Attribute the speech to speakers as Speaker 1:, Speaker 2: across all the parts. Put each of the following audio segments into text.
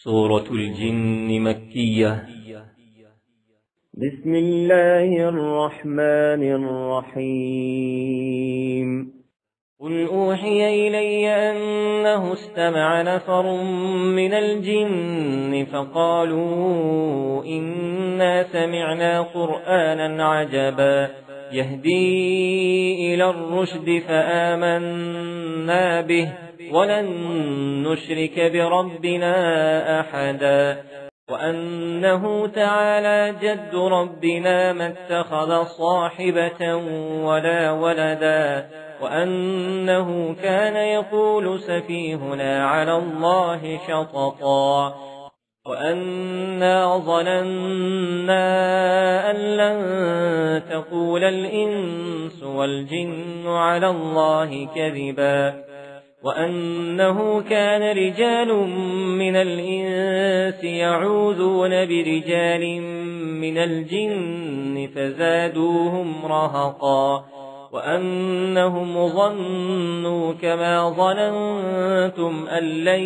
Speaker 1: سورة الجن مكية.
Speaker 2: بسم الله الرحمن الرحيم.
Speaker 3: قل أوحي إلي أنه استمع نفر من الجن فقالوا إنا سمعنا قرآنا عجبا يهدي إلى الرشد فآمنا به ولن نشرك بربنا أحدا وأنه تعالى جد ربنا ما اتخذ صاحبة ولا ولدا وأنه كان يقول سفيهنا على الله شططا وأنا ظننا أن لن تقول الإنس والجن على الله كذبا وأنه كان رجال من الإنس يعوذون برجال من الجن فزادوهم رهقا وأنهم ظنوا كما ظننتم أن لن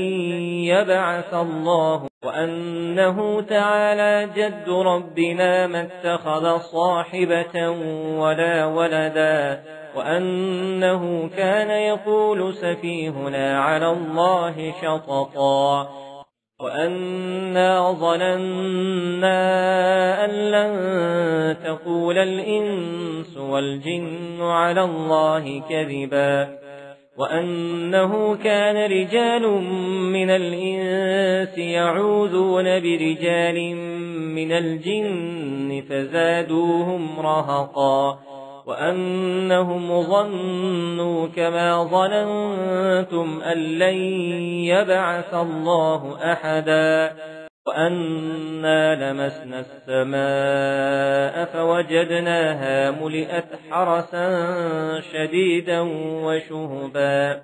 Speaker 3: يبعث الله وأنه تعالى جد ربنا ما اتخذ صاحبة ولا ولدا وأنه كان يقول سفيهنا على الله شططا وأنا ظننا أن لن تقول الإنس والجن على الله كذبا وأنه كان رجال من الإنس يعوذون برجال من الجن فزادوهم رهقا وأنهم ظنوا كما ظننتم أن لن يبعث الله أحدا وأنا لمسنا السماء فوجدناها ملئت حرسا شديدا وشهبا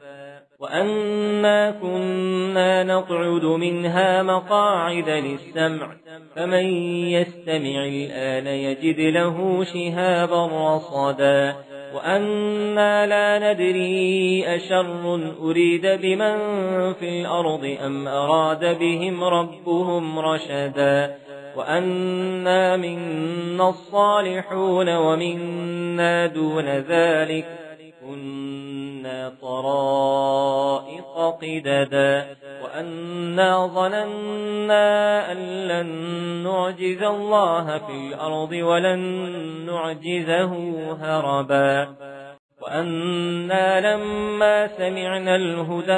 Speaker 3: وأنا كنا نقعد منها مقاعد للسمع فمن يستمع الآن يجد له شهابا رصدا وأنا لا ندري أشر أريد بمن في الأرض أم أراد بهم ربهم رشدا وأنا منا الصالحون ومنا دون ذلك كنا طرائق قددا وأنا ظننا أن لن نعجز الله في الأرض ولن نعجزه هربا وأنا لما سمعنا الهدى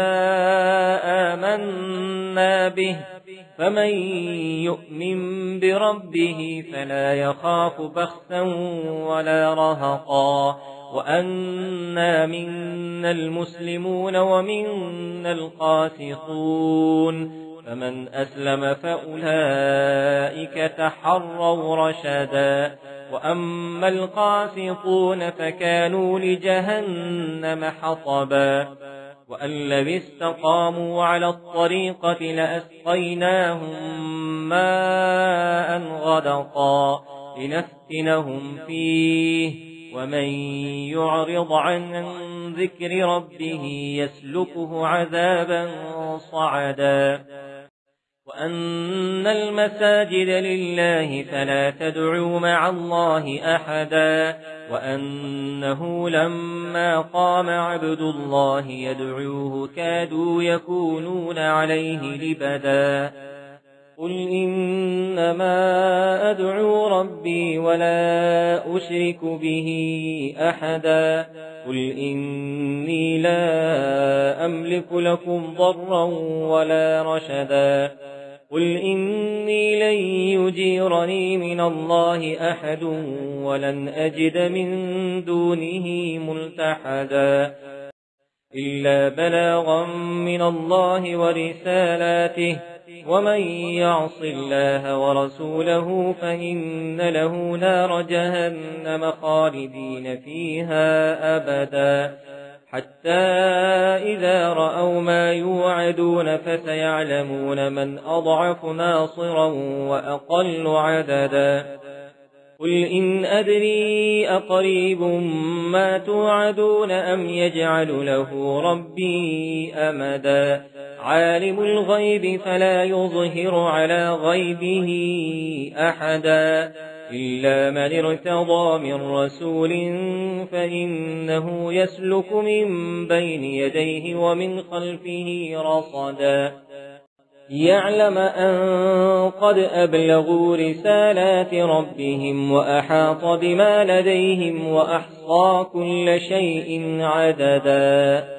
Speaker 3: آمنا به فمن يؤمن بربه فلا يخاف بخسا ولا رهقا وأنا منا المسلمون ومنا القاسطون فمن أسلم فأولئك تحروا رشدا وأما القاسطون فكانوا لجهنم حطبا وأن لو استقاموا على الطريقة لأسقيناهم ماء غدقا لنفتنهم فيه ومن يعرض عن ذكر ربه يسلكه عذابا صعدا وأن المساجد لله فلا تدعوا مع الله أحدا وأنه لما قام عبد الله يدعوه كادوا يكونون عليه لبدا قل إنما أدعو ربي ولا أشرك به أحدا قل إني لا أملك لكم ضرا ولا رشدا قل إني لن يجيرني من الله أحد ولن أجد من دونه ملتحدا إلا بلاغا من الله ورسالاته ومن يعص الله ورسوله فإن له نار جهنم خالدين فيها أبدا حتى إذا رأوا ما يوعدون فسيعلمون من أضعف ناصرا وأقل عددا قل إن أدري أقريب ما توعدون أم يجعل له ربي أمدا عالم الغيب فلا يظهر على غيبه أحدا إلا من ارتضى من رسول فإنه يسلك من بين يديه ومن خلفه رصدا يعلم أن قد أبلغوا رسالات ربهم وأحاط بما لديهم وأحصى كل شيء عددا